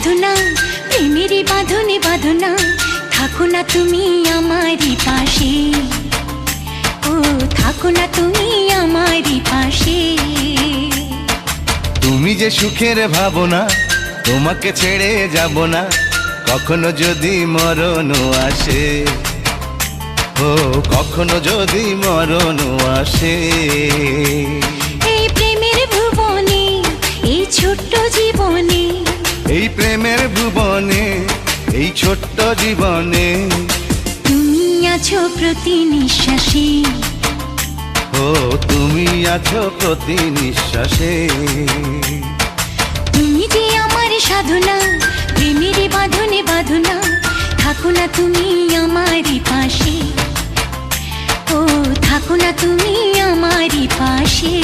সাধনা, প্রেমেরই বাঁধনে বাঁধনা, থাকো না তুমি আমারই পাশে, ও থাকো না তুমি আমারই পাশে। তুমি যে সুখের ভাবনা, তোমাকে ছেড়ে যাব না, কখনো যদি মরণ আসে, ও কখনো যদি মরণ আসে। এই প্রেমের ভুবনে, এই ছোট্ট জীবনে, এই প্রেমের ভুবনে, এই ছোট্ট জীবনে, তুমি আছো প্রতি নিঃশ্বাসে, ও তুমি আছো প্রতি নিঃশ্বাসে। তুমি যে আমার সাধনা, প্রেমেরই বাঁধনে বাঁধনা, থাকো না তুমি আমারই পাশে, ও থাকো না তুমি আমারই পাশে।